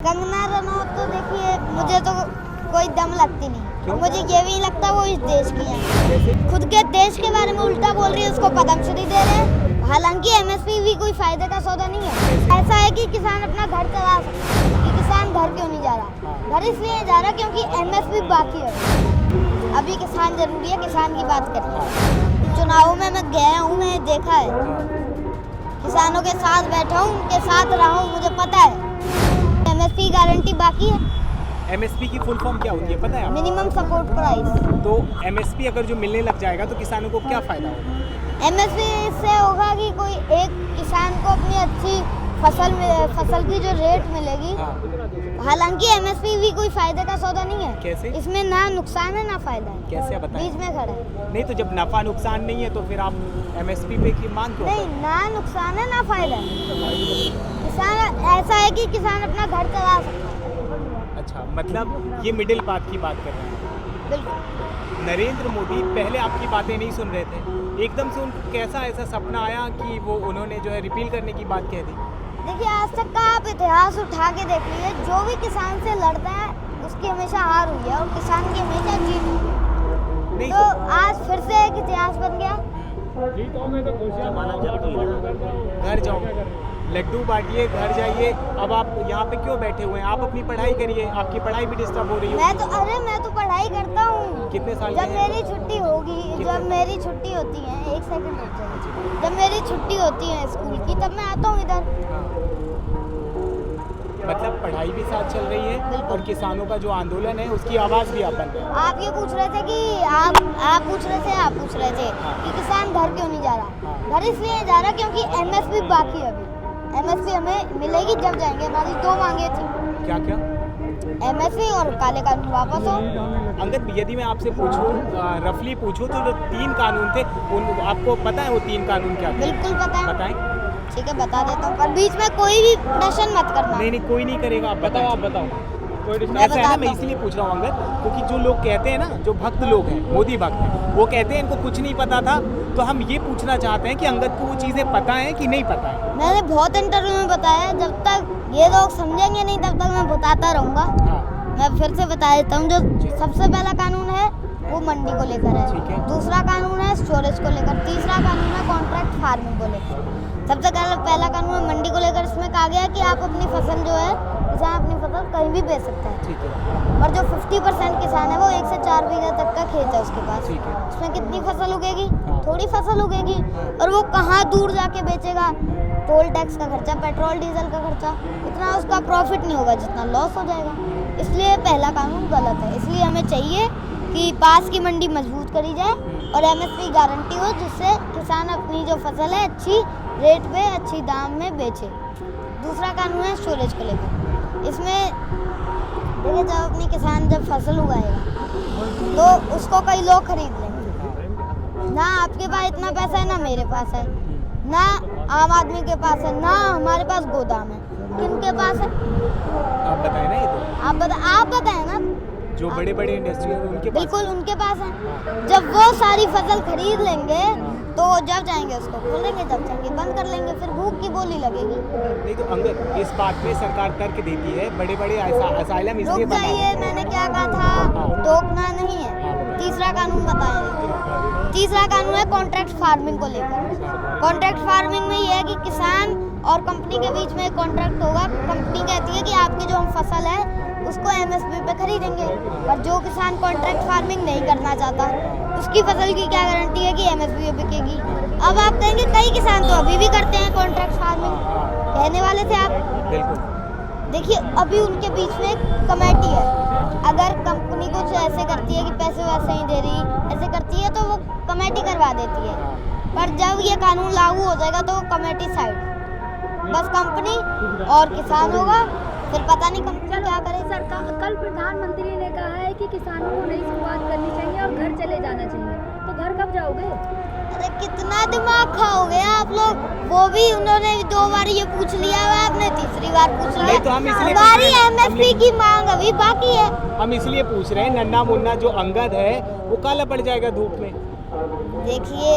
कंगना रनौत तो देखिए मुझे तो कोई दम लगती नहीं। मुझे ये भी नहीं लगता वो इस देश की है। खुद के देश के बारे में उल्टा बोल रही है, उसको पद्मश्री दे रहे हैं। हालांकि एमएसपी भी कोई फायदे का सौदा नहीं है। ऐसा है कि किसान अपना घर चला सकता है कि किसान घर क्यों नहीं जा रहा। घर इसलिए नहीं जा रहा क्योंकि एमएसपी बाकी है। अभी किसान जरूरी है, किसान की बात करिए। चुनावों में मैं गया हूँ, मैं देखा है, किसानों के साथ बैठा हूँ, उनके साथ रहा हूँ, मुझे पता है एमएसपी गारंटी बाकी है। एमएसपी की फुल फॉर्म क्या होती है पता है? Minimum support price. तो एमएसपी अगर जो मिलने लग जाएगा तो किसानों को क्या फायदा होगा? एमएसपी से होगा कि कोई एक किसान को अपनी अच्छी फसल की जो रेट मिलेगी। हालांकि एमएसपी भी कोई फायदे का सौदा नहीं है। कैसे? इसमें ना नुकसान है ना फायदा है। कैसे बताएं? बीच में खड़ा है। नहीं तो जब नफा नुकसान नहीं है तो फिर आप एमएसपी पे की मांग क्यों? नहीं, ना नुकसान है ना फायदा है। किसान ऐसा है कि किसान अपना घर चला सकता है। अच्छा, मतलब ये मिडिल पाथ की बात कर रहे हैं। बिल्कुल। नरेंद्र मोदी पहले आपकी बातें नहीं सुन रहे थे, एकदम से उनको कैसा ऐसा सपना आया कि वो उन्होंने जो है रिपील करने की बात कह दी? देखिए, आज तक का आप इतिहास उठा के देख लीजिए, जो भी किसान से लड़ता है उसकी हमेशा हार हुई है और किसान की हमेशा जीत हुई है। नहीं तो आज फिर से एक इतिहास बन गया। घर जाओ, लड्डू बांटिए, घर जाइए। अब आप यहाँ पे क्यों बैठे हुए हैं? आप अपनी पढ़ाई करिए, आपकी पढ़ाई भी डिस्टर्ब हो रही है। मैं तो पढ़ाई करता हूँ। कितने साल जब के हैं? मेरी छुट्टी होगी, जब मेरी छुट्टी होती है, एक सेकंड रुक जाइए, जब मेरी छुट्टी होती है स्कूल की, तब मैं आता हूँ इधर। मतलब पढ़ाई भी साथ चल रही है और किसानों का जो आंदोलन है उसकी आवाज़ भी आप बन रहे हैं। आप ये पूछ रहे थे कि आप पूछ रहे थे कि किसान घर क्यों नहीं जा रहा। घर इसलिए नहीं जा रहा क्योंकि एमएसपी बाकी है। अभी एमएसपी हमें मिलेगी जब जाएंगे। हमारी दो मांगे थी, क्या क्या? एमएसपी और काले कानून वापस हो। अंगद, यदि मैं आपसे पूछूं, रफली पूछूं, तो जो 3 कानून थे उन आपको पता है वो 3 कानून क्या थे? बिल्कुल पता है। बताएं। ठीक है, बता देता हूँ, पर बीच में कोई भी प्रश्न मत करना। नहीं, कोई नहीं करेगा। आप बताओ, आप बताओ। मैं ऐसा है ना, मैं बताता इसलिए पूछ रहा हूँ अंगद, क्योंकि जो लोग कहते हैं ना, जो भक्त लोग हैं, मोदी भक्त, वो कहते हैं इनको कुछ नहीं पता था। तो हम ये पूछना चाहते हैं कि अंगद को वो चीज़ें पता है कि नहीं पता है? मैंने बहुत इंटरव्यू में बताया, जब तक ये लोग समझेंगे नहीं तब तक मैं बताता रहूँगा। मैं फिर से बता देता हूँ। जो सबसे पहला कानून है वो मंडी को लेकर है। ठीक है। दूसरा कानून है स्टोरेज को लेकर। तीसरा कानून है कॉन्ट्रैक्ट फार्मिंग को लेकर। सबसे पहला कानून है मंडी को लेकर। इसमें कहा गया कि आप अपनी फसल जो है, किसान अपनी फसल कहीं भी बेच सकता है। ठीक है। और जो 50% किसान है वो 1 से 4 बीघा तक का खेत है उसके पास। ठीक है। उसमें कितनी फसल उगेगी? थोड़ी फसल उगेगी। और वो कहाँ दूर जाके बेचेगा? टोल टैक्स का खर्चा, पेट्रोल डीजल का खर्चा, इतना उसका प्रॉफिट नहीं होगा जितना लॉस हो जाएगा। इसलिए पहला कानून गलत है। इसलिए हमें चाहिए कि पास की मंडी मजबूत करी जाए और एमएसपी गारंटी हो, जिससे किसान अपनी जो फसल है अच्छी रेट पे अच्छी दाम में बेचे। दूसरा कानून है स्टोरेज को लेकर। इसमें देखिए, जब अपनी किसान जब फसल उगाएगा तो उसको कई लोग खरीद लेंगे। ना आपके पास इतना पैसा है, ना मेरे पास है, ना आम आदमी के पास है, ना हमारे पास गोदाम है। किनके पास है? आप बताएं ना। ये तो आप बताएं ना। जो बड़े बड़े इंडस्ट्री है उनके पास। बिल्कुल उनके पास है। जब वो सारी फसल खरीद लेंगे तो जब जाएंगे उसको खोलेंगे, जब जाएंगे बंद कर लेंगे, फिर भूख की बोली लगेगी। नहीं तो अंगद, इस बात पे सरकार तर्क देती है, बड़े बड़े असाइलम इसलिए रुक जाइए, मैंने क्या कहा था, टोकना नहीं है। तीसरा कानून बताएं। तीसरा कानून है कॉन्ट्रैक्ट फार्मिंग को लेकर। कॉन्ट्रैक्ट फार्मिंग में ये है कि किसान और कंपनी के बीच में एक कॉन्ट्रैक्ट होगा। कंपनी कहती है कि आपकी जो हम फसल है उसको एमएसपी पे खरीदेंगे, पर जो किसान कॉन्ट्रैक्ट फार्मिंग नहीं करना चाहता उसकी फसल की क्या गारंटी है कि एमएसपी पे बिकेगी? अब आप कहेंगे कई किसान तो अभी भी करते हैं कॉन्ट्रैक्ट फार्मिंग, कहने वाले थे आप। बिल्कुल। देखिए, अभी उनके बीच में एक कमेटी है। अगर कंपनी कुछ ऐसे करती है कि पैसे वैसे नहीं दे रही, ऐसे करती है, तो वो कमेटी करवा देती है। पर जब ये कानून लागू हो जाएगा तो कमेटी साइड, बस कंपनी और किसान होगा। फिर पता नहीं कंपनी क्या करे। सरकार कल प्रधानमंत्री ने कहा है कि किसानों को नई शुरुआत करनी चाहिए और घर चले जाना चाहिए, तो घर कब जाओगे? अरे कितना दिमाग खाओगे आप लोग। वो भी उन्होंने 2 बार ये पूछ लिया है, आपने तीसरी बार पूछ लिया। नहीं तो हम इसलिए हमारी एमएसपी की मांग अभी बाकी है। हम इसलिए पूछ रहे हैं, नन्ना मुन्ना जो अंगद है वो काला पड़ जाएगा धूप में। देखिए,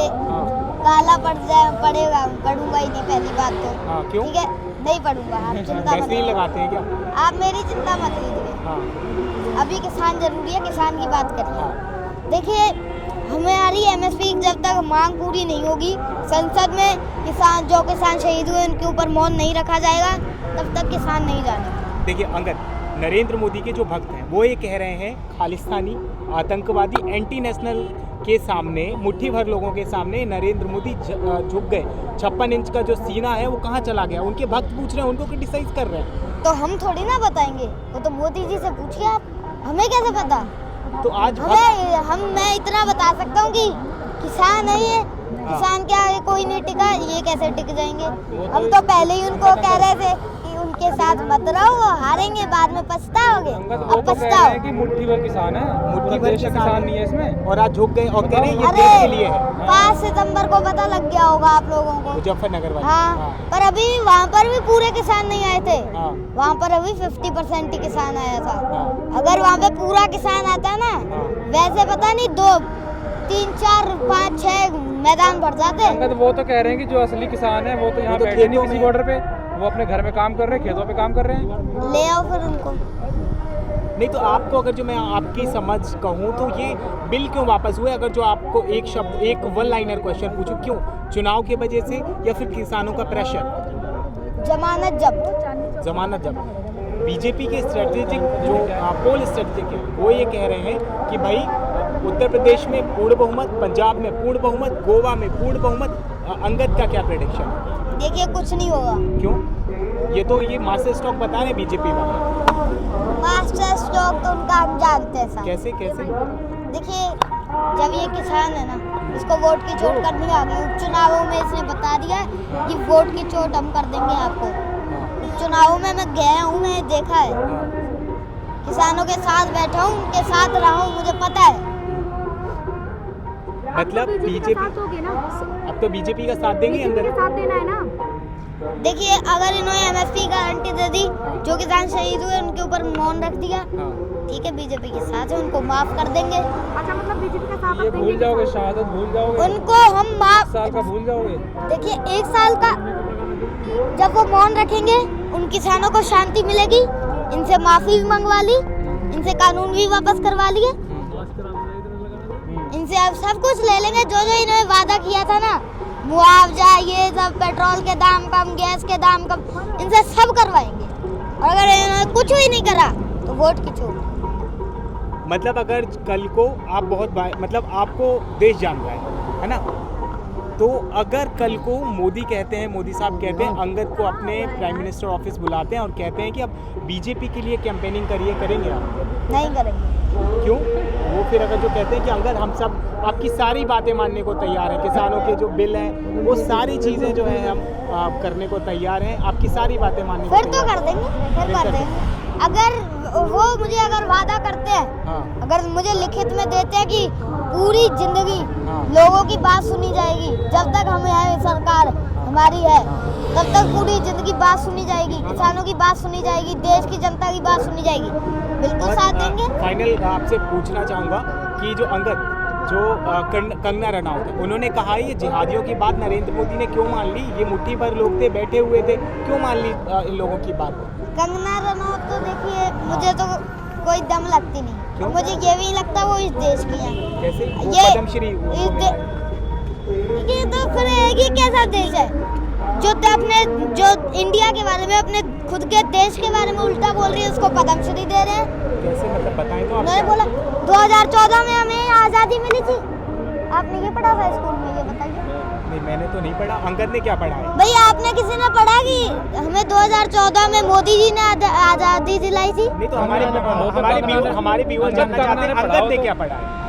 काला पड़ेगा, पढ़ूंगा ही नहीं पहली बात तो। क्यों? ठीक है, नहीं पढ़ूंगा, आप चिंता मत वैसलीन लगाते हैं क्या? आप मेरी चिंता मत लीजिए। हाँ अभी किसान जरूरी है, किसान की बात करिए। हाँ देखिए, हमारी एमएसपी जब तक मांग पूरी नहीं होगी, संसद में जो किसान शहीद हुए उनके ऊपर मौन नहीं रखा जाएगा, तब तक किसान नहीं जाने। देखिए अंगद, नरेंद्र मोदी के जो भक्त हैं वो ये कह रहे हैं खालिस्तानी, आतंकवादी, एंटी नेशनल के सामने, मुट्ठी भर लोगों के सामने नरेंद्र मोदी झुक गए। 56 इंच का जो सीना है वो कहाँ चला गया? उनके भक्त पूछ रहे हैं, उनको क्रिटिसाइज कर रहे हैं। तो हम थोड़ी ना बताएंगे, वो तो मोदी जी से पूछिए आप, हमें कैसे पता? तो आज मैं इतना बता सकता हूँ कि किसान नहीं है, किसान के आगे कोई नहीं टिका, ये कैसे टिक जाएंगे? हम तो पहले ही उनको कह रहे थे कि उनके साथ मत रहो, वो हारेंगे, बाद में पछताओगे। अब पछताओ। कि मुट्ठी भर किसान है, मुट्ठी भर किसान नहीं है इसमें, और आज झुक गए और कह रहे हैं ये देश के लिए है। 5 सितंबर को पता लग गया होगा आप लोगों को, मुजफ्फरनगर वाले। हाँ, पर अभी वहाँ पर भी पूरे किसान नहीं आए थे। हाँ। वहाँ पर अभी 50% ही किसान आया था। हाँ। अगर वहाँ पे पूरा किसान आता ना, हाँ। वैसे पता नहीं 2, 3, 4, 5, 6 मैदान भर जाते। तो वो तो कह रहे हैं कि जो असली किसान है वो तो यहाँ तो बैठे नहीं खेतों किसी में। बॉर्डर पे, वो अपने घर में काम कर रहे हैं, खेतों पे काम कर रहे हैं। ले आओ फिर उनको। नहीं तो आपको, अगर जो मैं आपकी समझ कहूँ तो ये बिल क्यों वापस हुए? अगर जो आपको एक शब्द, एक वन लाइनर क्वेश्चन पूछूं, क्यों? चुनाव की वजह से या फिर किसानों का प्रेशर? जमानत जब्त। जमानत जब बीजेपी के स्ट्रेटेजिक जो पोल स्ट्रेटेजिक है वो ये कह रहे हैं कि भाई उत्तर प्रदेश में पूर्ण बहुमत, पंजाब में पूर्ण बहुमत, गोवा में पूर्ण बहुमत। अंगद का क्या प्रेडिक्शन? देखिए, कुछ नहीं होगा। क्यों? ये मास्टर स्टॉक बता रहे बीजेपी वाले। मास्टर स्ट्रोक तो उनका हम जानते हैं साहब। कैसे कैसे? देखिए, जब ये किसान है ना, इसको वोट की चोट करनी आ गई। उपचुनावों में इसने बता दिया कि वोट की चोट हम कर देंगे आपको। उपचुनावों में मैं गया हूँ, मैं देखा है, किसानों के साथ बैठा हूँ, उनके साथ रहा हूँ, मुझे पता है। मतलब बीजेपी अब तो बीजेपी का साथ देंगे अंदर। साथ देना है ना। देखिए, अगर इन्होंने एमएसपी गारंटी दे दी, जो किसान शहीद हुए उनके ऊपर मौन रख दिया, ठीक है, बीजेपी के साथ है, उनको माफ कर देंगे। अच्छा, मतलब बीजेपी का साथ ये भूल जाओगे, शहादत भूल जाओगे, उनको हम माफ। साल का भूल जाओगे। देखिए, 1 साल का जब वो मौन रखेंगे, उन किसानों को शांति मिलेगी, इनसे माफी भी मंगवा ली, इनसे कानून भी वापस करवा लिए, इनसे अब सब कुछ ले लेंगे। जो जो इन्होंने वादा किया था ना, मुआवजा, ये सब, पेट्रोल के दाम कम, गैस के दाम कम, इनसे सब करवाएंगे। और अगर इन्होंने कुछ भी नहीं करा तो वोट की चोट। मतलब अगर कल को आप मतलब आपको देश जान रहा है ना, तो अगर कल को मोदी साहब कहते हैं अंगद को अपने प्राइम मिनिस्टर ऑफिस बुलाते हैं और कहते हैं कि अब बीजेपी के लिए कैंपेनिंग करेंगे आप? नहीं करेंगे। क्यों? वो फिर अगर जो कहते हैं कि अंगद हम सब आपकी सारी बातें मानने को तैयार हैं, किसानों के जो बिल हैं वो सारी चीज़ें जो है हम करने को तैयार हैं, आपकी सारी बातें मानने को फिर तो कर देंगे, फिर कर देंगे। अगर वो मुझे वादा करते हैं, अगर मुझे लिखित में देते हैं कि पूरी जिंदगी लोगों की बात सुनी जाएगी, जब तक हमें है सरकार हमारी है, तब तक पूरी जिंदगी बात सुनी जाएगी, किसानों की बात सुनी जाएगी, देश की जनता की बात सुनी जाएगी, बिल्कुल साथ देंगे। फाइनल आपसे पूछना चाहूँगा कि जो अंगद, जो कंगना रनौत है, उन्होंने कहा ये जिहादियों की बात नरेंद्र मोदी ने क्यों मान ली? ये मुट्ठी भर लोग थे, बैठे हुए थे, क्यों मान ली इन लोगों की बात? कंगना रनौत तो देखिए, मुझे तो कोई दम लगती नहीं। क्यों? मुझे ये भी लगता वो इस देश की है। कैसे? वो ये पद्मश्री ये तो फिर ये कैसा देश है जो इंडिया के बारे में, अपने खुद के देश के बारे में उल्टा बोल रही है, उसको पद्मश्री दे रहे हैं? कैसे? मतलब बताएं तो। उन्होंने बोला 2014 में हमें आज़ादी मिली थी। आपने ये पढ़ा था स्कूल में? ये बताइए। नहीं, मैंने तो नहीं पढ़ा। अंगद ने क्या पढ़ा है? भाई, आपने किसी ने पढ़ा कि हमें 2014 में मोदी जी ने आज़ादी दिलाई थी? नहीं तो हमारे व्यूअर जानना चाहते हैं अंगद ने क्या पढ़ा है।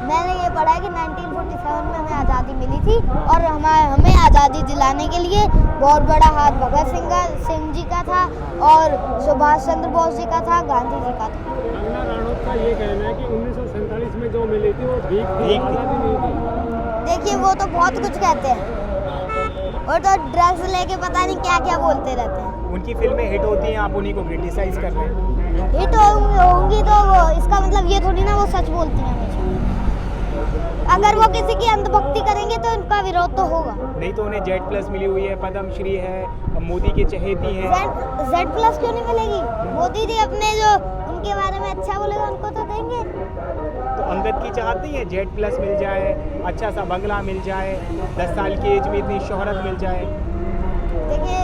मैंने ये पढ़ा है कि 1947 में हमें आज़ादी मिली थी और हमें आज़ादी दिलाने के लिए बहुत बड़ा हाथ भगत सिंह जी का था और सुभाष चंद्र बोस जी का था, गांधी जी का था। कंगना रनौत का ये कहना है कि 1947 में जो मिली थी वो भीख थी, आज़ादी नहीं थी। देखिए, वो तो बहुत कुछ कहते हैं और तो ड्रग्स लेके पता नहीं क्या क्या बोलते रहते हैं। उनकी फिल्में हिट होती हैं, आप उन्हीं को क्रिटिसाइज कर रहे हैं। हिट होंगी तो वो, इसका मतलब ये थोड़ी ना वो सच बोलती हैं हमेशा। अगर वो किसी की अंधभक्ति करेंगे तो उनका विरोध तो होगा। नहीं तो उन्हें Z+ मिली हुई है, पद्मश्री है, मोदी की चहेती है। Z+ क्यों नहीं मिलेगी? मोदी जी अपने जो उनके बारे में अच्छा बोलेगा उनको तो देंगे। तो अंगद की चाहत नहीं है Z+ मिल जाए, अच्छा सा बंगला मिल जाए, 10 साल की एज में इतनी शोहरत मिल जाए। देखिए,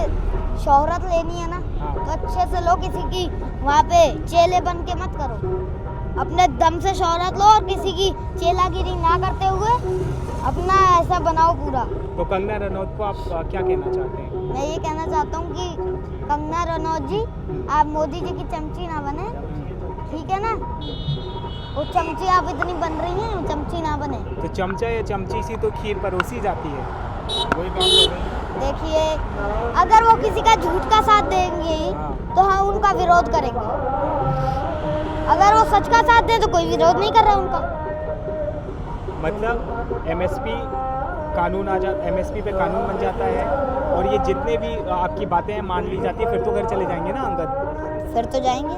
शोहरत लेनी है ना हाँ। तो अच्छे से लो, किसी की वहाँ पे चेले बन के मत करो। अपने दम से शोहरत लो और किसी की चेलागिरी ना करते हुए अपना ऐसा बनाओ पूरा। तो कंगना रनौत को आप क्या कहना चाहते हैं? मैं ये कहना चाहता हूँ कि कंगना रनौत जी, आप मोदी जी की चमची ना बने, ठीक है ना? वो चमची आप इतनी बन रही हैं, चमची ना बने। तो चमचा या चमची से तो खीर परोसी जाती है, वही काम कर रहे हैं। देखिए, अगर वो किसी का झूठ का साथ देंगे तो हम उनका विरोध करेंगे। अगर वो सच का साथ दे तो कोई विरोध नहीं कर रहा उनका। मतलब MSP कानून MSP पे कानून बन जाता है और ये जितने भी आपकी बातें हैं मान ली जाती है, फिर तो घर चले जाएंगे ना अंगद? फिर तो जाएंगे।